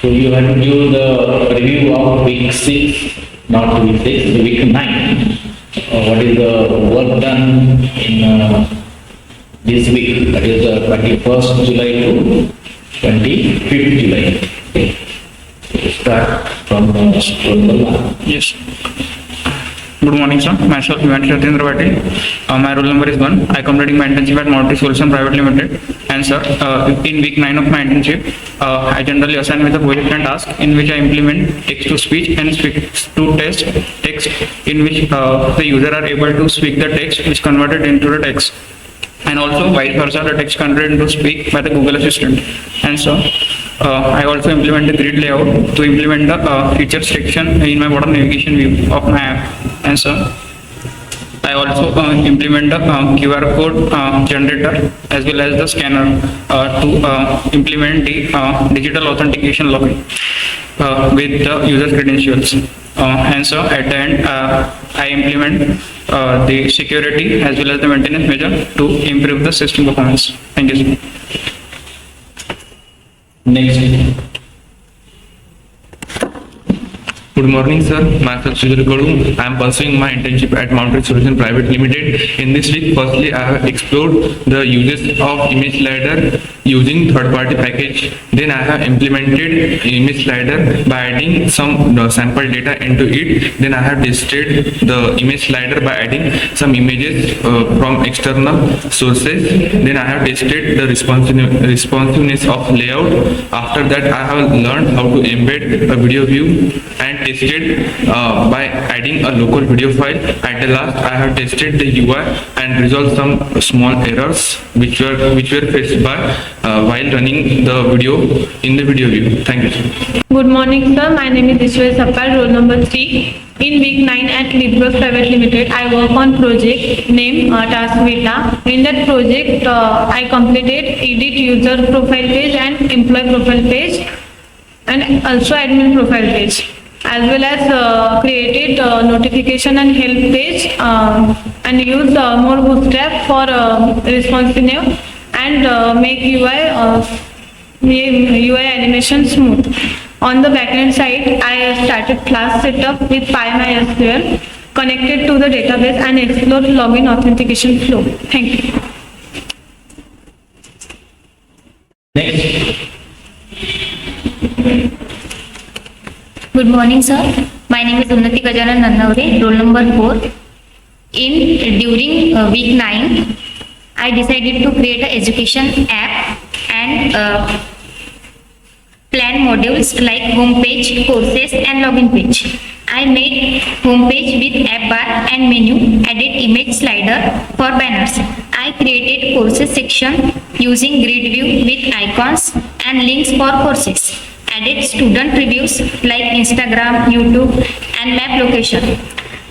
So you have to give the review of week 6, not week 6, week 9. What is the work done in this week? That is the 21st July to 25th July. Okay. So start from roll one. Yes. Good morning, sir. Myself, Himanshu Satyendra Patil. My roll number is 1. I completed my internship at Monty Solution Private Limited. And sir, in week 9 of my internship, I generally assign with a project and task in which I implement text-to-speech and speech-to-text text, in which the user are able to speak the text which converted into the text. And also vice versa, the text converted into speak by the Google Assistant. And so I also implement the grid layout to implement the features section in my bottom navigation view of my app. And so I also implement the QR code generator as well as the scanner to implement the digital authentication login with the user credentials. And so at the end, I implement the security as well as the maintenance measure to improve the system performance. Thank you, sir. Next. Good morning, sir. Myself Sujal Kadu. I am pursuing my internship at Mounted Solution Private Limited. In this week, firstly, I have explored the uses of image slider using third-party package. Then I have implemented image slider by adding some sample data into it. Then I have tested the image slider by adding some images from external sources. Then I have tested the responsiveness of layout. After that, I have learned how to embed a video view and tested by adding a local video file. At the last, I have tested the UI and resolved some small errors which were faced by while running the video in the video view. Thank you, sir. Good morning, sir. My name is Ishwar Sapal, roll number 3. In week 9 at Libros Private Limited, I work on project named Task Vita. In that project, I completed edit user profile page and employee profile page and also admin profile page, as well as created notification and help page and used more Bootstrap for responsive and make UI animation smooth. On the backend side, I started class setup with PyMySQL, connected to the database and explored login authentication flow. Thank you. Next. Good morning, sir. My name is Unnati Gajanan Nannavade, roll number 4. During week 9, I decided to create an education app and plan modules like homepage, courses and login page. I made homepage with app bar and menu, added image slider for banners. I created courses section using grid view with icons and links for courses. Added student reviews like Instagram, YouTube and map location.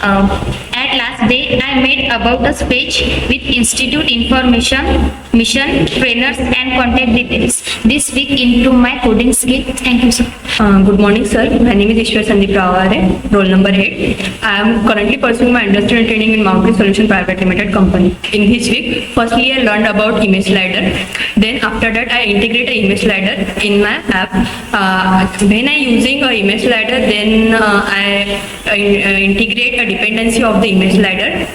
At last day, I made about us page with institute information, mission, trainers and contact details. This week into my coding skill. Thank you, sir. Good morning, sir. My name is Ishwar Sandeep Raware, roll number 8. I am currently pursuing my industrial training in Mounted Solution Private Limited company. In this week, firstly, I learned about image slider. Then after that, I integrate an image slider in my app. When I using a image slider, then I integrate a dependency of the image slider.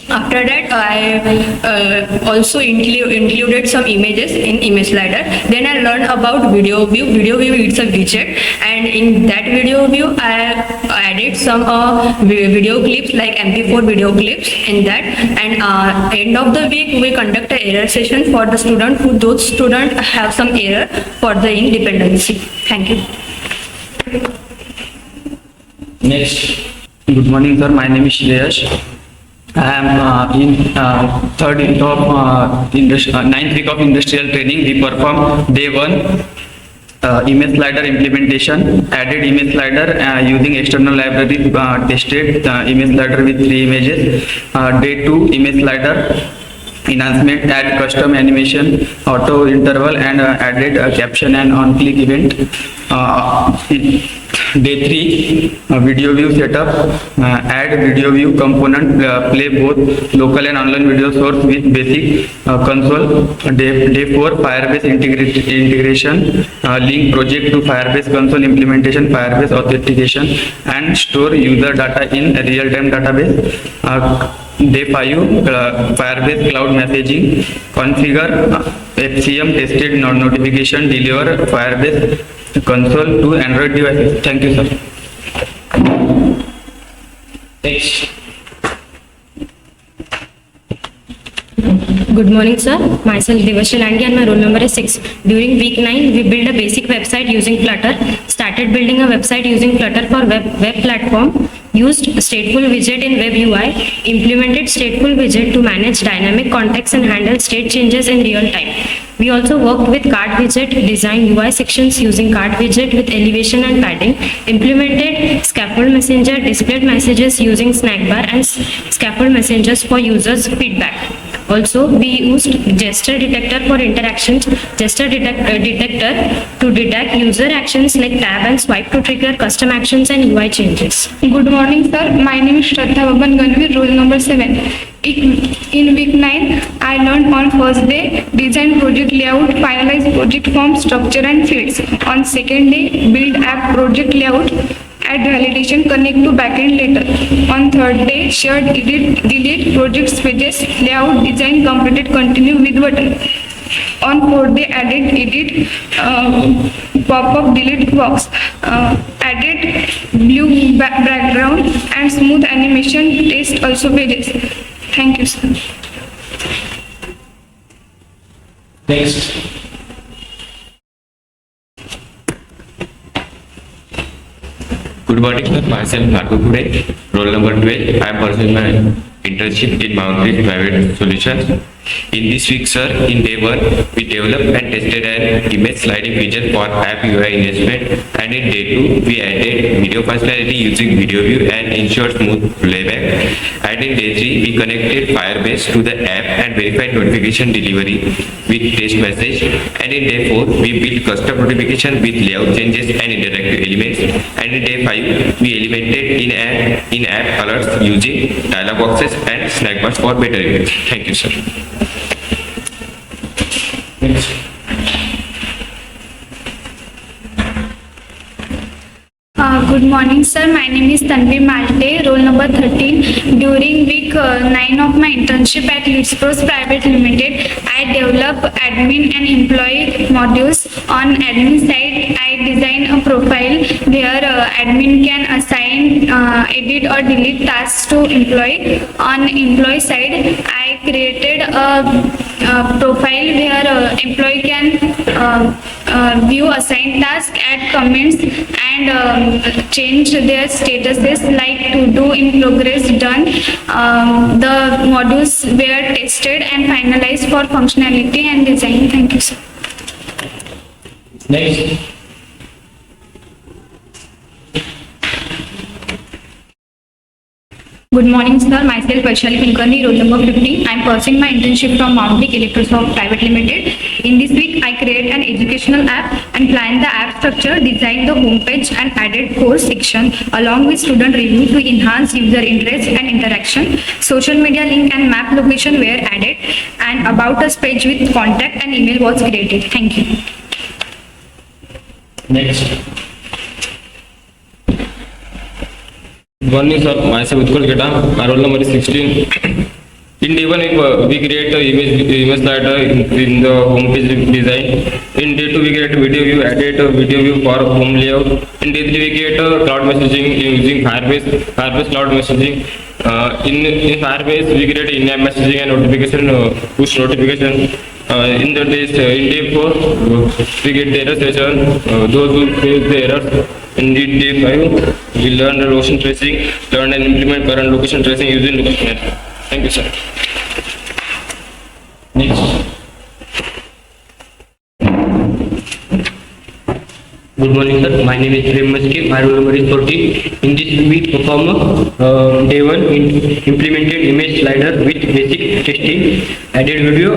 After that, I also included some images in image slider. Then I learned about video view. Video view is a widget, and in that video view, I added some video clips like MP4 video clips in that. And end of the week, we conduct an error session for the student who those students have some error for the independency. Thank you. Next. Good morning, sir. My name is Shreyash. I am in third week of ninth week of industrial training. We perform day 1 image slider implementation. Added image slider using external library. Tested image slider with 3 images. Day 2 image slider enhancement, add custom animation, auto interval and added caption and on click event. Day 3, video view setup. Add video view component, play both local and online video source with basic console. Day 4, Firebase integration. Link project to Firebase console implementation, Firebase authentication, and store user data in a real-time database. Day 5, Firebase cloud messaging. Configure FCM tested notification, deliver Firebase console to Android devices. Thank you, sir. Next. Good morning, sir. Myself Devashri Langi and my roll number is 6. During week 9, we built a basic website using Flutter. Started building a website using Flutter for web platform. Used stateful widget in web UI. Implemented stateful widget to manage dynamic context and handle state changes in real time. We also worked with card widget, designed UI sections using card widget with elevation and padding. Implemented scaffold messenger, displayed messages using snackbar and scaffold messengers for users' feedback. Also, we used gesture detector for interactions, gesture detector to detect user actions like tab and swipe to trigger custom actions and UI changes. Good morning, sir. My name is Shraddha Babban Ganvi, roll number 7. In week 9, I learned on first day, design project layout, finalize project form, structure and fields. On second day, build app project layout, add validation, connect to backend later. On third day, shared, edit, delete, project pages, layout, design, completed, continue with button. On fourth day, added, edit, pop-up, delete box, added blue background and smooth animation, test also pages. Thank you, sir. Next. Good morning, sir. Myself Narku Kude, roll number 12. I am pursuing my internship in Boundary Private Solutions. In this week, sir, in day 1, we developed and tested an image sliding feature for app UI engagement, and in day 2, we added video functionality using video view and ensured smooth playback. And in day 3, we connected Firebase to the app and verified notification delivery with test message. And in day 4, we built custom notification with layout changes and interactive elements. And in day 5, we implemented in-app alerts using dialog boxes and snack bars for better image. Thank you, sir. Next. Good morning, sir. My name is Tanvi Malte, roll number 13. During week 9 of my internship at Leads Pros Private Limited, I developed admin and employee modules. On admin side, I design a profile where admin can assign, edit or delete tasks to employee. On employee side, I created a profile where employee can view assigned tasks, add comments and change their statuses like to do, in progress, done. The modules were tested and finalized for functionality and design. Thank you, sir. Next. Good morning, sir. Myself Vaishali Kulkarni, roll number 15. I am pursuing my internship from Mount Electrosoft Private Limited. In this week, I created an educational app and planned the app structure, designed the homepage and added course section along with student review to enhance user interest and interaction. Social media link and map location were added and about us page with contact and email was created. Thank you. Next. Good morning, sir. Myself Utkul Geta. My roll number is 16. In day 1, we create the image slider in the home page design. In day 2, we create a video view, added a video view for home layout. In day 3, we create a cloud messaging using Firebase cloud messaging. In Firebase, we create in-app messaging and notification, push notification. In day 4, we get the error session. Those who face the errors. In day 5, we learn the location tracing, learn and implement current location tracing using location map. Thank you, sir. Next. Good Good morning, sir. My name is Prem Maske. My roll number is 14. In this we perform day 1 implemented image slider with basic testing, added video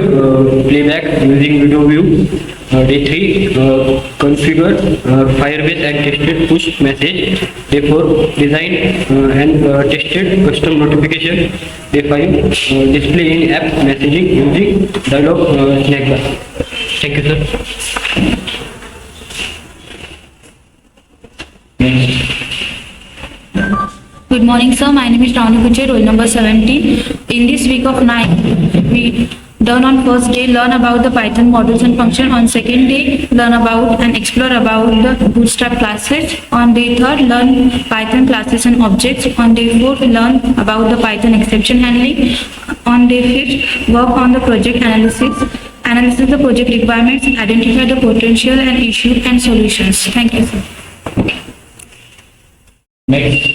playback using video view. Day 3 configure Firebase and tested push message. Day 4 design and tested custom notification. Day 5 display in app messaging using dialog snack bar. Thank you, sir. Good morning, sir. My name is Ravani Kuche, roll number 17. In this week of 9, we done on first day, learn about the Python modules and function. On second day, learn about and explore about the Bootstrap classes. On day 3rd, learn Python classes and objects. On day 4th, learn about the Python exception handling. On day 5th, work on the project analysis the project requirements, identify the potential and issue and solutions. Thank you, sir. Next.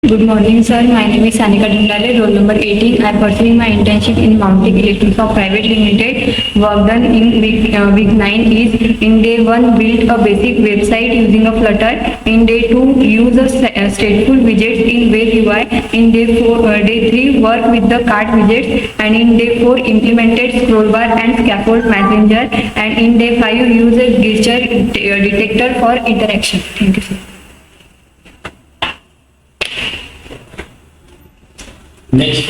Good morning, sir. My name is Sanika Dundale, roll number 18. I am pursuing my internship in Mounting Electronics Private Limited. Work done in week 9 is in day 1 build a basic website using a Flutter. In day 2 use a stateful widgets in Web UI. In day 3 work with the card widgets, and in day 4 implemented scrollbar and scaffold messenger, and in day 5 use a gesture detector for interaction. Thank you, sir. Next.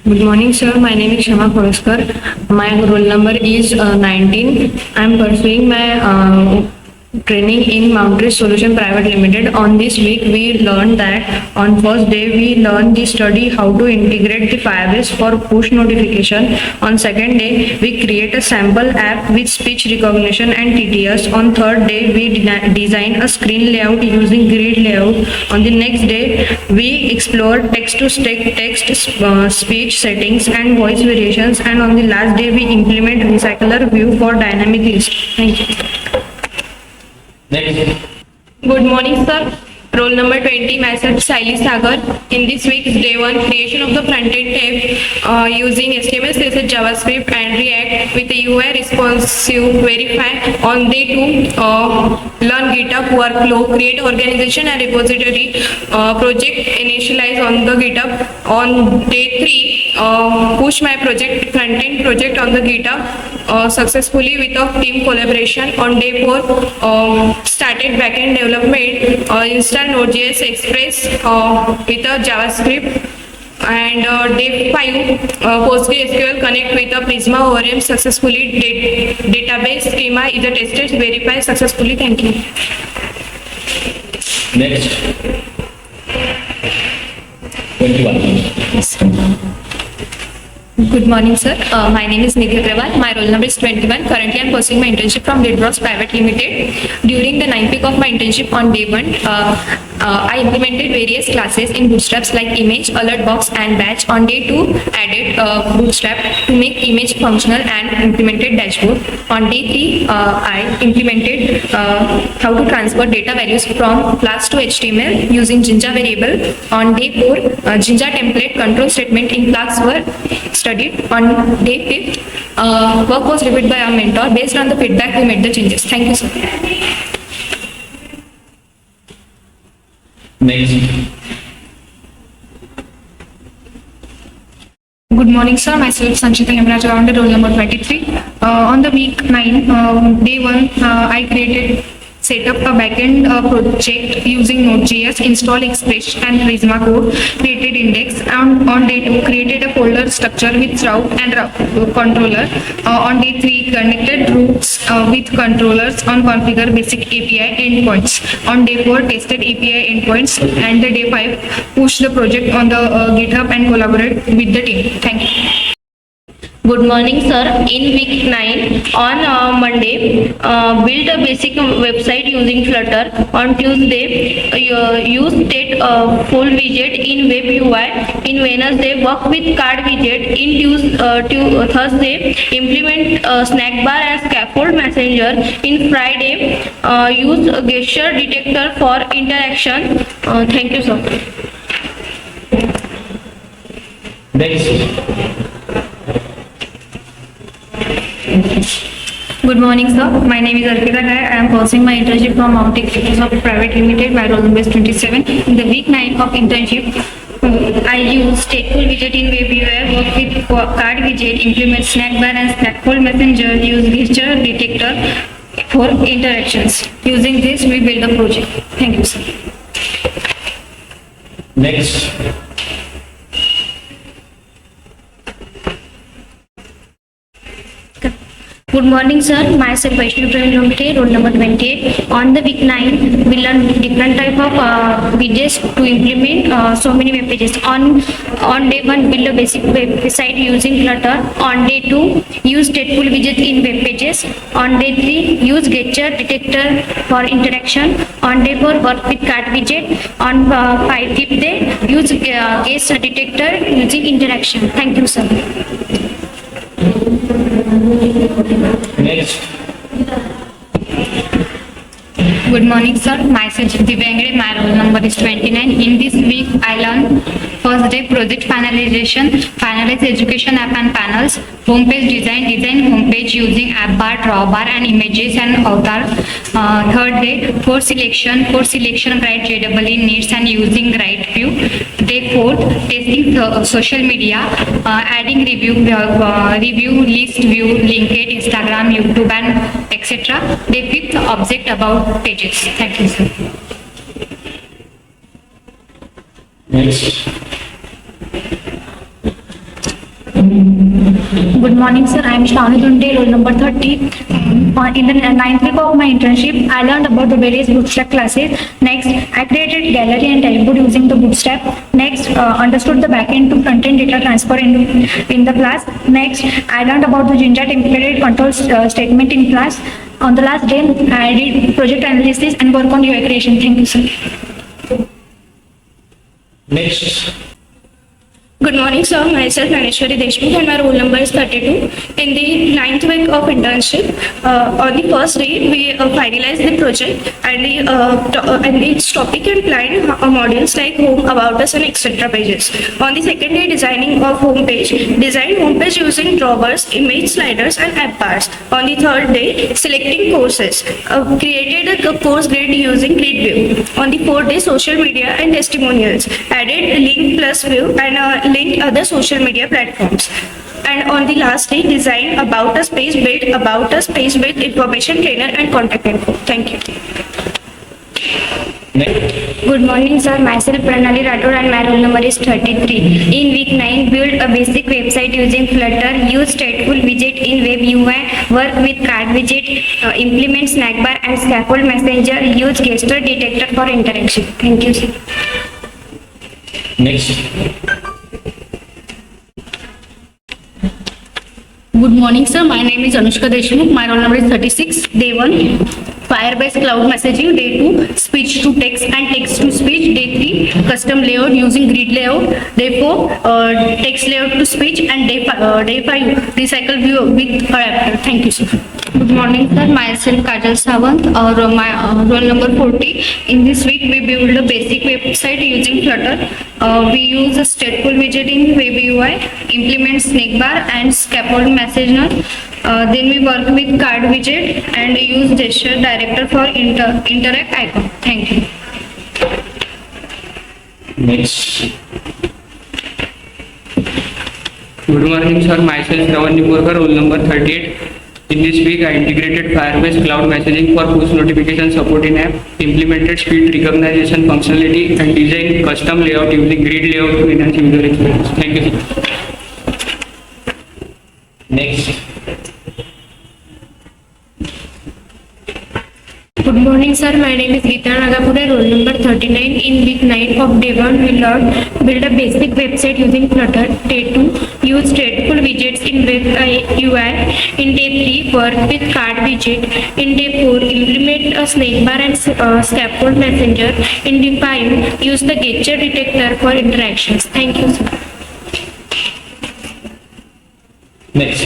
Good morning, sir. My name is Shama Khoraskar. My roll number is 19. I am pursuing my training in Mountree Solution Private Limited. On this week, we learned that on first day, we learned the study how to integrate the Firebase for push notification. On second day, we create a sample app with speech recognition and TTS. On third day, we design a screen layout using grid layout. On the next day, we explore text-to-text speech settings and voice variations. And on the last day, we implement recycler view for dynamic list. Thank you. Next. Good morning, sir. Roll number 20, myself Saili Sagar. In this week's day 1, creation of the front-end tab using HTML, CSS, JavaScript and React with a UI responsive verify. On day 2, learn GitHub workflow, create organization and repository project, initialize on the GitHub. On day 3, push my project, front-end project on the GitHub successfully with a team collaboration. On day 4, started backend development, install Node.js Express with a JavaScript. And day 5, PostgreSQL connect with a Prisma ORM successfully. Database schema is tested, verified successfully. Thank you. Next. 21. Good morning, sir. My name is Nidhi Agrawal. My roll number is 21. Currently, I am pursuing my internship from Lidbros Private Limited. During the 9th week of my internship on day 1, I implemented various classes in Bootstraps like image, alert box, and batch. On day 2, added Bootstrap to make image functional and implemented dashboard. On day 3, I implemented how to transfer data values from class to HTML using Jinja variable. On day 4, Jinja template control statement in class were studied. On day 5th, work was reviewed by our mentor. Based on the feedback, we made the changes. Thank you, sir. Next. Good morning, sir. Myself Sanchita Yamaraj, roll number 23. On the week 9, day 1, I created set up a backend project using Node.js, install Express and Prisma code, created index, and on day 2 created a folder structure with route and controller. On day 3 connected routes with controllers on configure basic API endpoints. On day 4 tested API endpoints, and the day 5 push the project on the GitHub and collaborate with the team. Thank you. Good morning, sir. In week 9, on Monday, build a basic website using Flutter. On Tuesday, use state full widget in Web UI. In Wednesday, work with card widget. In Thursday, implement snack bar and scaffold messenger. In Friday, use gesture detector for interaction. Thank you, sir. Next. Good morning, sir. My name is Arpita Gai. I am pursuing my internship from Mount Executive Private Limited. My roll number is 27. In the week 9 of internship, I use stateful widget in WebUI, work with card widget, implement snack bar and stackful messenger, use gesture detector for interactions. Using this, we build a project. Thank you, sir. Next. Good morning, sir. Myself Vaishnavi Prem Lomte, roll number 28. On the week 9, we learn different type of widgets to implement so many web pages. On day 1, build a basic website using Flutter. On day 2, use stateful widget in web pages. On day 3, use gesture detector for interaction. On day 4, work with card widget. On 5th day, use gesture detector using interaction. Thank you, sir. Next. Good morning, sir. Myself Divyangre. My roll number is 29. In this week, I learned first day project finalization, finalize education app and panels, homepage design homepage using app bar, drawbar and images and avatar. Third day, course selection, write JEE needs and using right view. Day 4th, testing social media, adding review, list view, LinkedIn, Instagram, YouTube and etc. Day 5th, object about pages. Thank you, sir. Next. Good morning, sir. I am Shravani Dunde, roll number 30. In the 9th week of my internship, I learned about the various Bootstrap classes. Next, I created gallery and dashboard using the Bootstrap. Next, understood the backend to front-end data transfer in the class. Next, I learned about the Jinja templated control statement in class. On the last day, I did project analysis and work on UI creation. Thank you, sir. Next. Good morning, sir. Myself Naneshwari Deshmukh and my roll number is 32. In the 9th week of internship, on the first day, we finalized the project and its topic and client modules like home, about us and etc. pages. On the second day, designing of homepage, designed homepage using drawbars, image sliders and app bars. On the third day, selecting courses, created a course grid using grid view. On the fourth day, social media and testimonials, added link plus view and linked other social media platforms. And on the last day, design about us page, built about us page with information trainer and contact info. Thank you. Next. Good morning, sir. Myself Pranali Rathod and my roll number is 33. In week 9, build a basic website using Flutter, use stateful widget in WebUI, work with card widget, implement snack bar and scaffold messenger, use gesture detector for interaction. Thank you, sir. Next. Good morning, sir. My name is Anushka Deshmukh. My roll number is 36. Day 1, Firebase cloud messaging. Day 2, speech to text and text to speech. Day 3, custom layout using grid layout. Day 4, text layout to speech. And day 5, recycle view with adapter. Thank you, sir. Good morning, sir. Myself Kajal Sawant, my roll number 40. In this week, we build a basic website using Flutter. We use a stateful widget in WebUI, implement snake bar and scaffold messenger. Then we work with card widget and use gesture director for interact icon. Thank you. Next. Good morning, sir. Myself Ravan Nipurkar, roll number 38. In this week, I integrated Firebase cloud messaging for push notification support in app, implemented speed recognition functionality, and designed custom layout using grid layout to enhance user experience. Thank you, sir. Next. Good morning, sir. My name is Geeta Nagapure, roll number 39. In week 9 of day 1, we learned build a basic website using Flutter. Day 2, use stateful widgets in WebUI. In day 3, work with card widget. In day 4, implement a snake bar and scaffold messenger. In day 5, use the gesture detector for interactions. Thank you, sir. Next.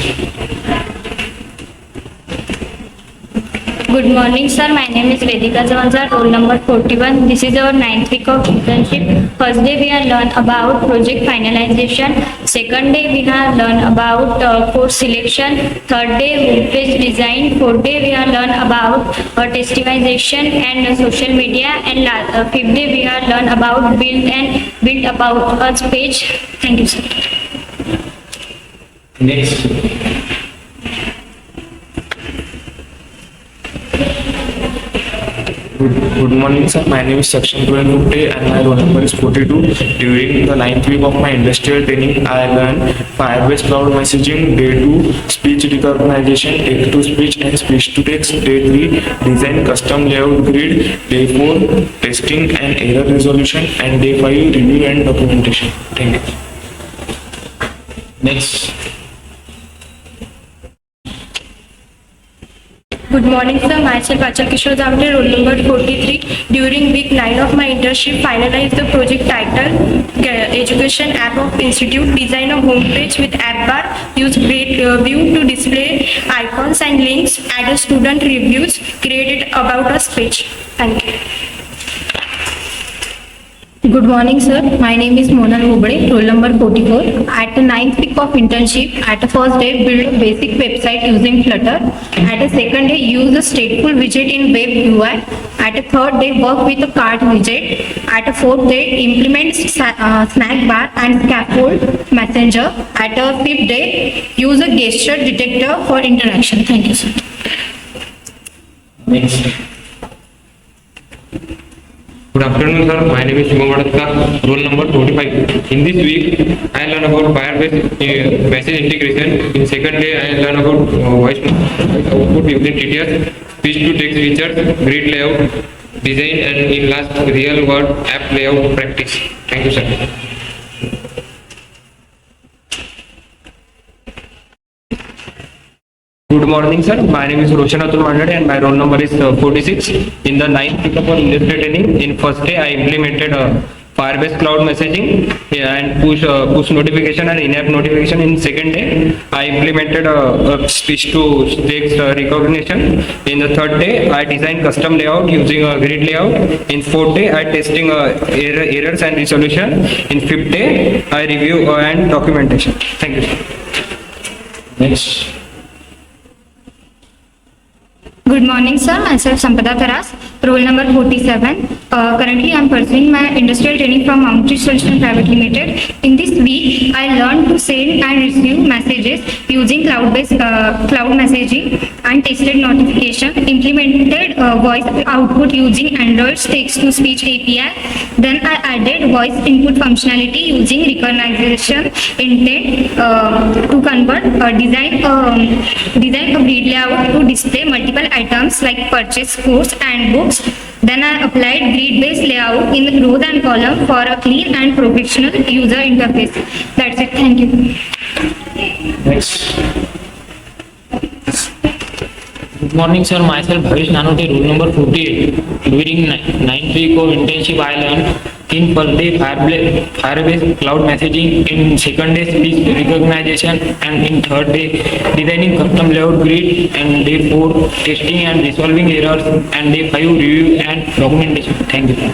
Good morning, sir. My name is Vedika Javanzar, roll number 41. This is our 9th week of internship. First day, we are learn about project finalization, Second day we have learned about course selection. Third day homepage design. Fourth day we have learned about testimization and social media. And fifth day we have learned about build about us page. Thank you, sir. Next. Good morning, sir. My name is Sakshan Gupte and my roll number is 42. During the 9th week of my industrial training, I learned Firebase Cloud Messaging, Day 2, Speech Recognition, Text-to-Speech and Speech-to-Text, Day 3, Design Custom Layout Grid, Day 4, Testing and Error Resolution, and Day 5, Review and Documentation. Thank you. Next. Good morning, sir. Myself Achal Kishore Davde, roll number 43. During week 9 of my internship, finalized the project title, Education App of Institute, design a homepage with app bar, use great view to display icons and links, add student reviews, created about us page. Thank you. Good morning, sir. My name is Monal Hubde, roll number 44. At the 9th week of internship, at the first day, build a basic website using Flutter. At the second day, use a stateful widget in web UI. At the third day, work with a cart widget. At the fourth day, implement snack bar and scaffold messenger. At the fifth day, use a gesture detector for interaction. Thank you, sir. Next. Good afternoon, sir. My name is Shubham Vadatkar, roll number 45. In this week, I learned about Firebase message integration. In second day, I learned about voice output using TTS, speech-to-text features, grid layout, design, and in last, real-world app layout practice. Thank you, sir. Good morning, sir. My name is Roshan Atul Mandade and my roll number is 46. In the 9th week of our industrial training, in first day I implemented Firebase Cloud Messaging and push notification and in-app notification. In second day, I implemented speech-to-text recognition. In the third day, I designed custom layout using a grid layout. In fourth day, I testing errors and resolution. In fifth day, I review and documentation. Thank you. Next. Good morning, sir. Myself Sampada Taras, roll number 47. Currently, I am pursuing my industrial training from Mountry Solutions Private Limited. In this week, I learned to send and receive messages using cloud-based cloud messaging and tested notification. Implemented voice output using Android's text-to-speech API. Then I added voice input functionality using recognition intent to convert. Design a grid layout to display multiple items like purchase codes and books. Then I applied grid-based layout in the rows and columns for a clean and professional user interface. That's it. Thank you. Next. Good morning, sir. Myself Bhavish Nanote, roll number 48. During 9th week of internship, I learned in first day Firebase cloud messaging, in second day speech recognition, and in third day designing custom layout grid, and day 4 testing and resolving errors, and day 5 review and documentation. Thank you.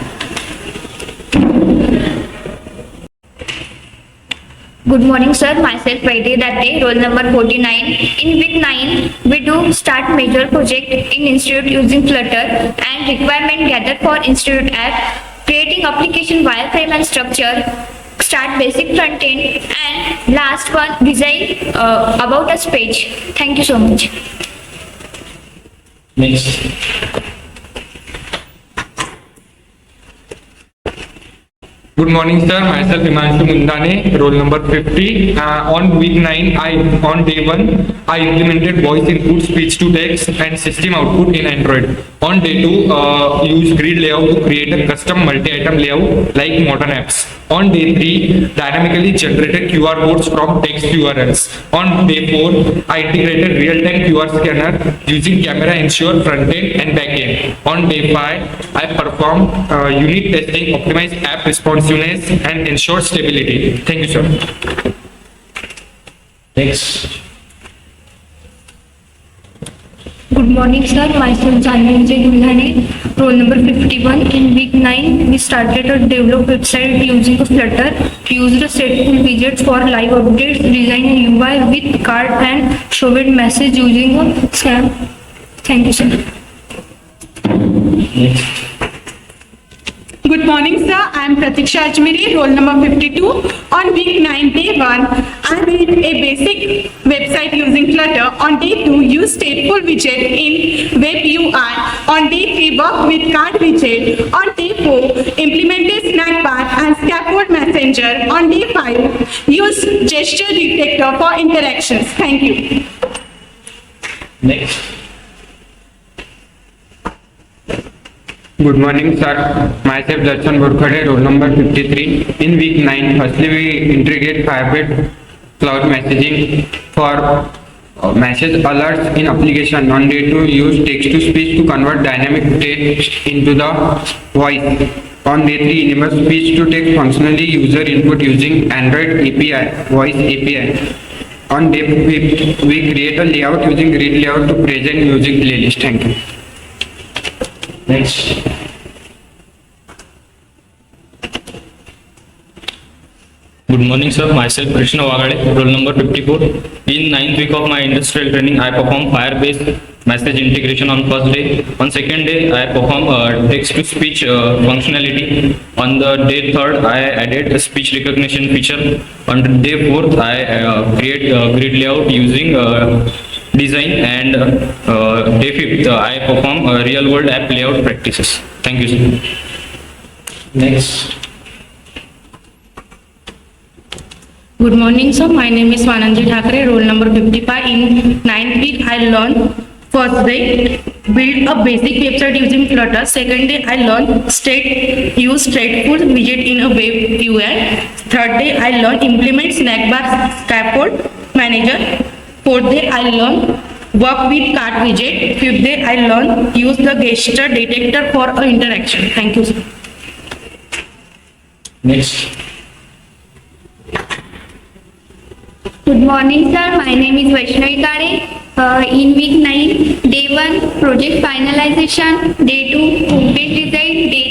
Good morning, sir. Myself Vaidhi Datte, roll number 49. In week 9, we do start major project in institute using Flutter and requirement gather for institute app, creating application wireframe and structure, start basic front end, and last one design about us page. Thank you so much. Next. Good morning, sir. Myself Himanshu Mundane, roll number 50. On week 9, on day 1, I implemented voice input, speech to text, and system output in Android. On day 2, use grid layout to create a custom multi-item layout like modern apps. On day 3, dynamically generated QR codes from text URLs. On day 4, I integrated real-time QR scanner using camera ensure front-end and back-end. On day 5, I performed unit testing, optimized app responsiveness, and ensure stability. Thank you, sir. Next. Good morning, sir. Myself Janvi Gulhane, roll number 51. In week 9, we started to develop website using Flutter, used a stateful widget for live updates, design a UI with card and showed message using a scan. Thank you, sir. Good morning, sir. I am Pratiksha Ajmeri, roll number 52. On week 9, day 1, I made a basic website using Flutter. On day 2, use stateful widget in web UI. On day 3, work with card widget. On day 4, implemented snack bar and scaffold messenger. On day 5, use gesture detector for interactions. Thank you. Next. Good morning, sir. Myself Darshan Borkhade, roll number 53. In week 9, firstly we integrate Firebase cloud messaging for message alerts in application. On day 2, use text to speech to convert dynamic text into the voice. On day 3, enable speech to text functionally user input using Android API, voice API. On day 5, we create a layout using grid layout to present music playlist. Thank you. Next. Good morning, sir. Myself Krishna Wagade, roll number 54. In 9th week of my industrial training, I perform Firebase message integration on first day. On second day, I perform text-to-speech functionality. On the day 3rd, I added a speech recognition feature. On day 4th, I create grid layout using design, and day 5th, I perform real-world app layout practices. Thank you, sir. Next. Good morning, sir. My name is Swananji Thakre, roll number 55. In 9th week, I learned first day build a basic website using Flutter. Second day, I learned use stateful widget in a web UI. Third day, I learned implement snack bar scaffold manager. Fourth day, I learned work with card widget. Fifth day, I learned use the gesture detector for a interaction. Thank you, sir. Next. Good morning, sir. My name is Vaishnavi Kare. In week 9, day 1, project finalization, day 2, homepage design, day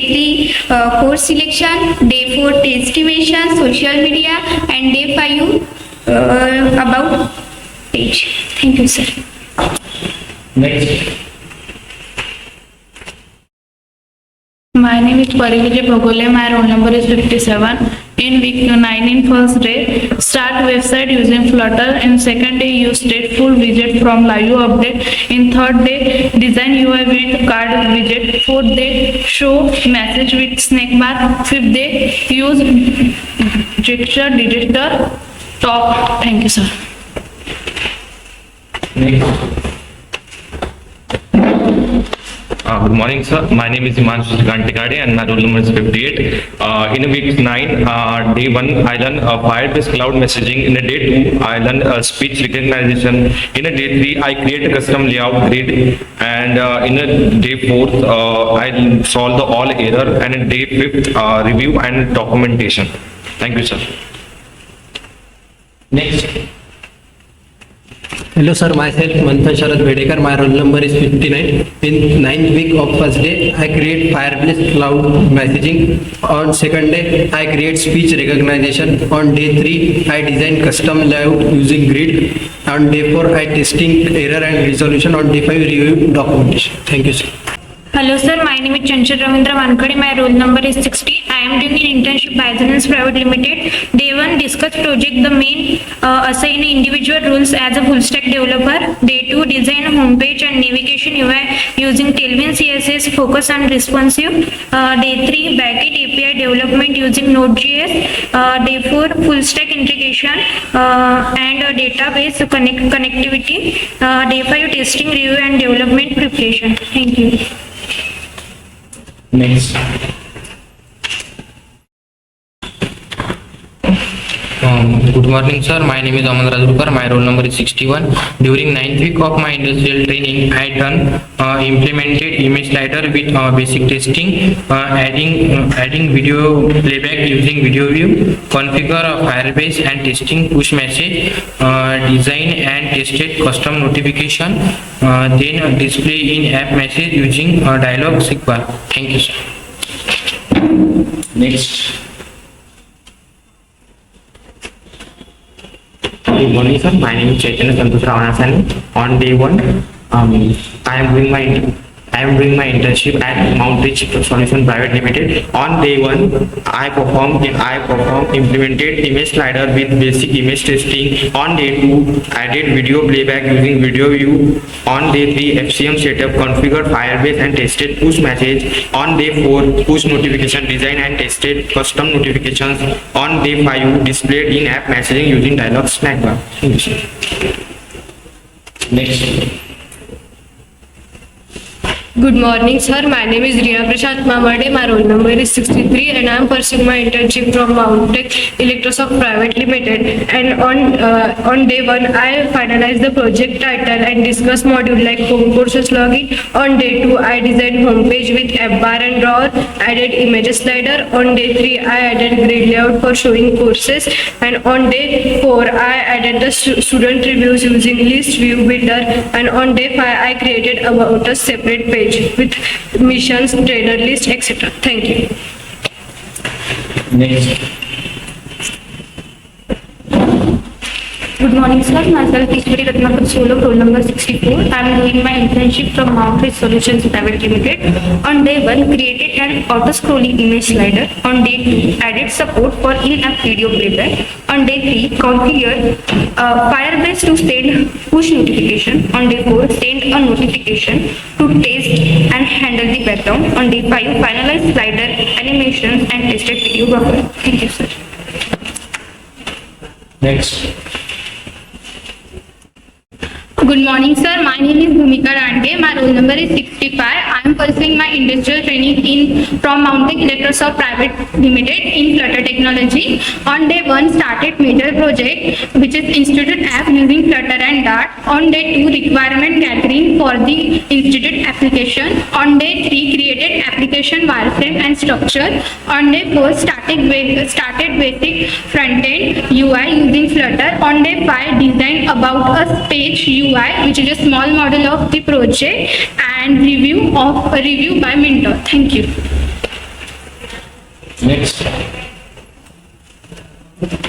3, course selection, day 4, test estimation, social media, and day 5, about page. Thank you, sir. Next. My name is Parivijay Bhagole. My roll number is 57. In week 9, in first day, start website using Flutter. In second day, use stateful widget from live update. In third day, design UI with card widget. Fourth day, show message with snack bar. Fifth day, use gesture detector. Top. Thank you, sir. Next. Good morning, sir. My name is Himanshu Gantikade and my roll number is 58. In week 9, day 1, I learned Firebase cloud messaging. In a day 2, I learned speech recognition. In a day 3, I create a custom layout grid. And in a day 4th, I solve the all error. And in day 5th, review and documentation. Thank you, sir. Next. Hello sir, myself Manthan Sharad Bedekar, my roll number is 59. In 9th week of first day, I create Firebase cloud messaging. On second day, I create speech recognition. On day 3, I design custom layout using grid. On day 4, I testing error and resolution. On day 5, review documentation. Thank you, sir. Hello, sir. My name is Chanchal Ravindra Wankhede. My roll number is 60. I am doing an internship by Byzance Private Limited. Day 1, discuss project. The main assign individual roles as a full stack developer. Day 2, design a homepage and navigation UI using Tailwind CSS, focus on responsive. Day 3, backend API development using Node.js. Day 4, full stack integration and database connectivity. Day 5, testing, review and development preparation. Thank you. Next. Good morning, sir. My name is Aman Rajurkar. My roll number is 61. During 9th week of my industrial training, I implemented image slider with basic testing, adding video playback using video view, configure a Firebase and testing push message, design and tested custom notification, then display in app message using dialog sequence. Thank you, sir. Next. Good morning, sir. My name is Chaitanya Santosh Ravanasani. On day 1, I am doing my internship at Mount Rich Solution Private Limited. On day 1, I performed implemented image slider with basic image testing. On day 2, I did video playback using video view. On day 3, FCM setup, configured Firebase and tested push message. On day 4, push notification design and tested custom notifications. On day 5, displayed in-app messaging using dialog snack bar. Next. Good morning, sir. My name is Riya Prashant Mamade. My roll number is 63 and I am pursuing my internship from Mount Tech Electrosoft Private Limited. And on day 1, I finalized the project title and discussed module like home courses login. On day 2, I designed homepage with app bar and drawer, added image slider. On day 3, I added grid layout for showing courses. And on day 4, I added the student reviews using list view builder. And on day 5, I created about a separate page with missions, trainer list, etc. Thank you. Next. Good morning, sir. Myself Ishwari Ratnakar Solo, roll number 64. I am doing my internship from Mount Rich Solutions Private Limited. On day 1, created an auto-scrolling image slider. On day 2, added support for in-app video playback. On day 3, configured Firebase to send push notification. On day 4, send a notification to test and handle the background. On day 5, finalized slider animations and tested video buffer. Thank you, sir. Next. Good morning, sir. My name is Bhumika Rande. My roll number is 65. I am pursuing my industrial training from Mount Tech Electrosoft Private Limited in Flutter Technology. On day 1, started major project which is Institute app using Flutter and Dart. On day 2, requirement gathering for the Institute application. On day 3, created application wireframe and structure. On day 4, started basic front-end UI using Flutter. On day 5, designed about us page UI, which is a small model of the project, and review by mentor. Thank you. Next.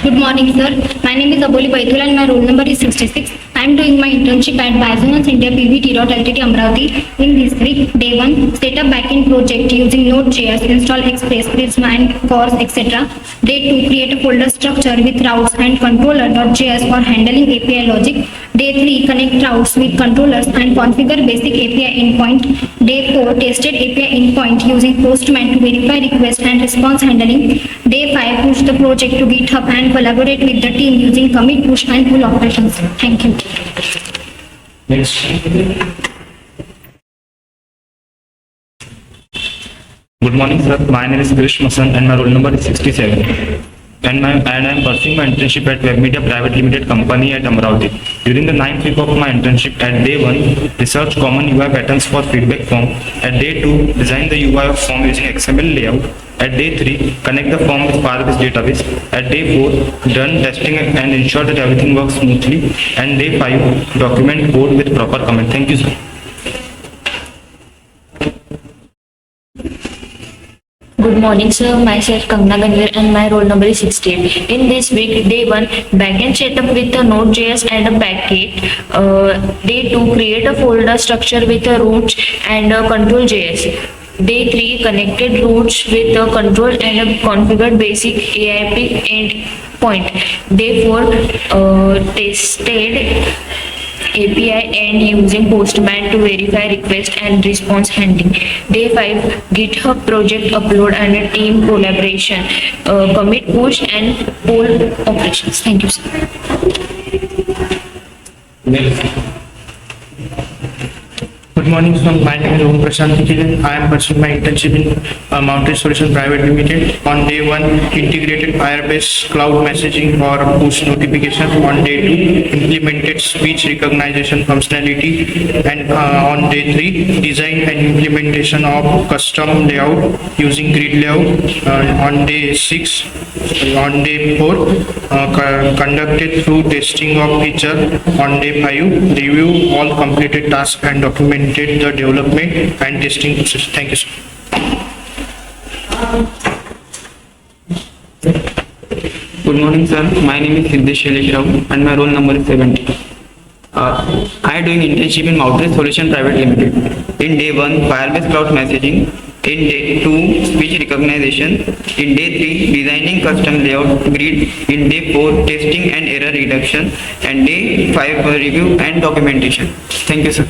Good morning, sir. My name is Aboli Baitula and my roll number is 66. I am doing my internship at Bisonance India PV Ltd Amravati. In this week, day 1, set up backend project using Node.js, install Express, Prisma and Cores, etc. Day 2, create a folder structure with routes and controller.js for handling API logic. Day 3, connect routes with controllers and configure basic API endpoint. Day 4, tested API endpoint using Postman to verify request and response handling. Day 5, push the project to GitHub and collaborate with the team using commit, push and pull operations. Thank you. Next. Good morning, sir. My name is Krish Masan and my roll number is 67. And I am pursuing my internship at WebMedia Private Limited Company at Amravati. During the 9th week of my internship, at day 1, research common UI patterns for feedback form. At day 2, design the UI of form using XML layout. At day 3, connect the form with Firebase database. At day 4, done testing and ensure that everything works smoothly. And day 5, document code with proper comment. Thank you, sir. Good morning, sir. Myself Kangna Ganvir and my roll number is 68. In this week, day 1, backend setup with a Node.js and a backgate. Day 2, create a folder structure with a roots and a control.js. Day 3, connected roots with a control and a configured basic AIP endpoint. Day 4, tested API and using Postman to verify request and response handling. Day 5, GitHub project upload and a team collaboration, commit, push and pull operations. Thank you, sir. Next. Good morning, sir. My name is Om Prashant Kiran. I am pursuing my internship in Mountain Solution Private Limited. On day 1, integrated Firebase cloud messaging for push notification. On day 2, implemented speech recognition functionality. And on day 3, design and implementation of custom layout using grid layout. On day 4, conducted through testing of feature. On day 5, review all completed tasks and documented the development and testing process. Thank you, sir. Good morning, sir. My name is Siddesh Shailesh Rao and my roll number is 70. I am doing internship in Mountain Solution Private Limited. In day 1, Firebase Cloud Messaging. In day 2, speech recognition. In day 3, designing custom layout grid. In day 4, testing and error reduction. And day 5, review and documentation. Thank you, sir.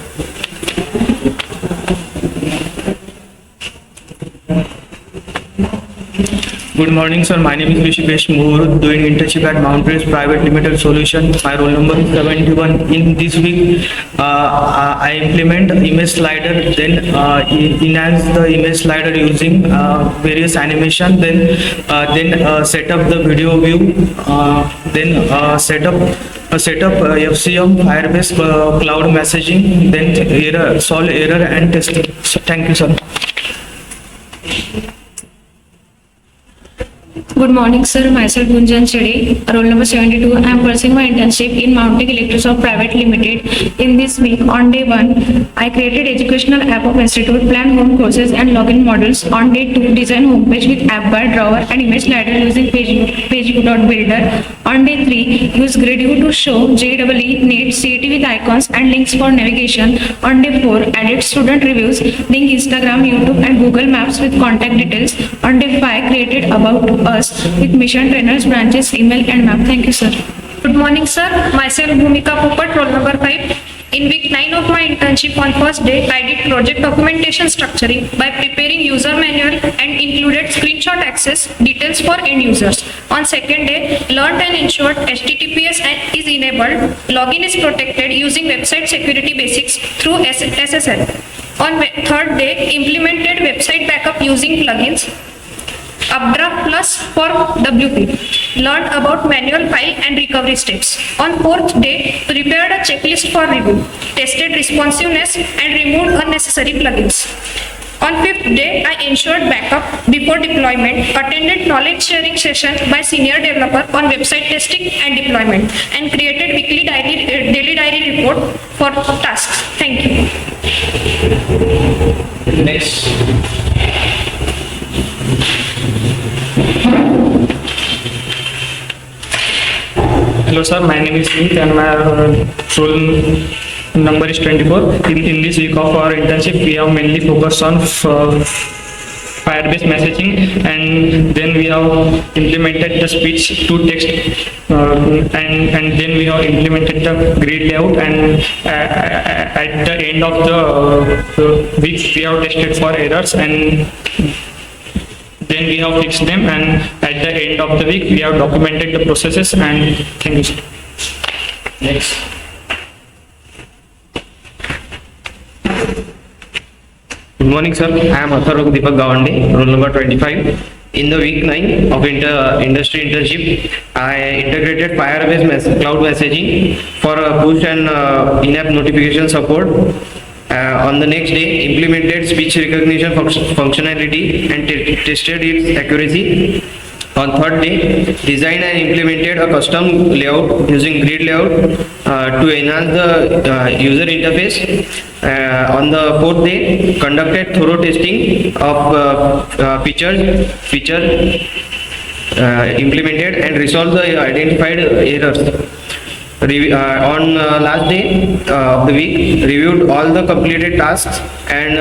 Good morning, sir. My name is Rishikesh Moore, doing internship at Mountain Private Limited Solution. My roll number is 71. In this week, I implement image slider, then enhance the image slider using various animation, then set up the video view, then set up FCM Firebase cloud messaging, then solve error and testing. So, thank you, sir. Good morning, sir. Myself Gunjan Chede, roll number 72. I am pursuing my internship in Mountain Electrosoft Private Limited. In this week, on day 1, I created educational app of institute, plan home courses and login models. On day 2, design homepage with app bar, drawer and image slider using pageview.builder. On day 3, use GridView to show JEE, NET, CET with icons and links for navigation. On day 4, added student reviews, link Instagram, YouTube and Google Maps with contact details. On day 5, created About Us with mission trainers, branches, email and map. Thank you, sir. Good morning, sir. Myself Bhumika Popat, roll number 5. In week 9 of my internship on first day, I did project documentation structuring by preparing user manual and included screenshot access details for end users. On second day, learned and ensured HTTPS is enabled, login is protected using website security basics through SSL. On third day, implemented website backup using plugins. Updraft Plus for WP. Learned about manual file and recovery steps. On fourth day, prepared a checklist for review. Tested responsiveness and removed unnecessary plugins. On fifth day, I ensured backup before deployment, attended knowledge sharing session by senior developer on website testing and deployment, and created weekly daily diary report for tasks. Thank you. Next. Hello, sir. My name is Smith and my roll number is 24. In this week of our internship, we have mainly focused on Firebase messaging, and then we have implemented the speech to text, and then we have implemented the grid layout, and at the end of the week, we have tested for errors, and then we have fixed them, and at the end of the week we have documented the processes, and thank you, sir. Next. Good morning, sir. I am Atharva Deepak Gawande, roll number 25. In the week 9 of industry internship, I integrated Firebase cloud messaging for push and in-app notification support. On the next day, implemented speech recognition functionality and tested its accuracy. On third day, designed and implemented a custom layout using grid layout to enhance the user interface. On the fourth day, conducted thorough testing of feature implemented and resolved the identified errors. On last day of the week, reviewed all the completed tasks and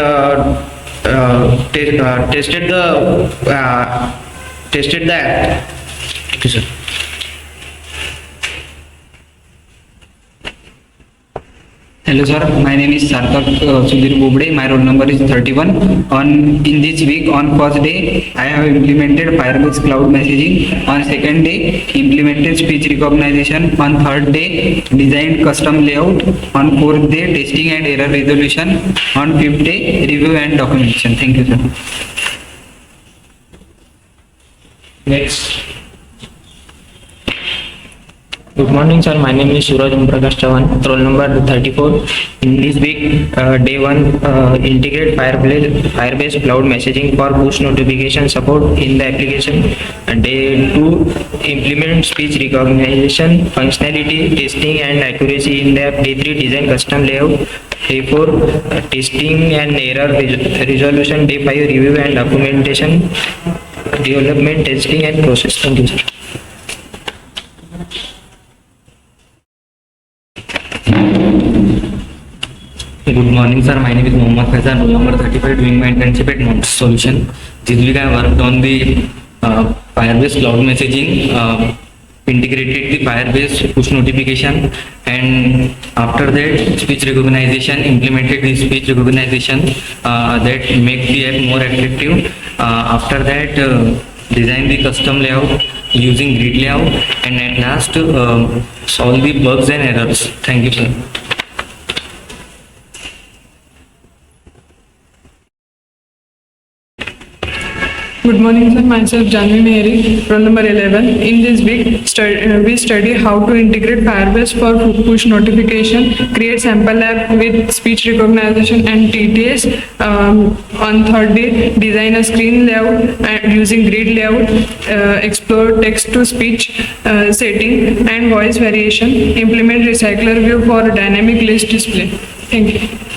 tested the app. Okay, sir. Hello sir, my name is Sarthak Sudhir Bobde. My roll number is 31. In this week, on first day, I have implemented Firebase Cloud Messaging. On second day, implemented speech recognition. On third day, designed custom layout. On fourth day, testing and error resolution. On fifth day, review and documentation. Thank you sir. Next. Good morning, sir. My name is Suraj Om Prakash Chavan, roll number 34. In this week, day 1, integrate Firebase Cloud Messaging for push notification support in the application. Day 2, implement speech recognition functionality, testing and accuracy in the app. Day 3, design custom layout. Day 4, testing and error resolution. Day 5, review and documentation, development, testing and process. Thank you, sir. Good morning, sir. My name is Mohammad Faizan, roll number 35, doing my internship at Montes Solution. This week I worked on the Firebase Cloud Messaging, integrated the Firebase push notification, and after that speech recognition, implemented the speech recognition that make the app more attractive. After that, design the custom layout using grid layout, and at last solve the bugs and errors. Thank you, sir. Good morning, sir. Myself Janvi Mehri, roll number 11. In this week, we study how to integrate Firebase for push notification, create sample app with speech recognition and TTS. On third day, design a screen layout using grid layout, explore text-to-speech setting and voice variation, implement recycler view for dynamic list display. Thank you.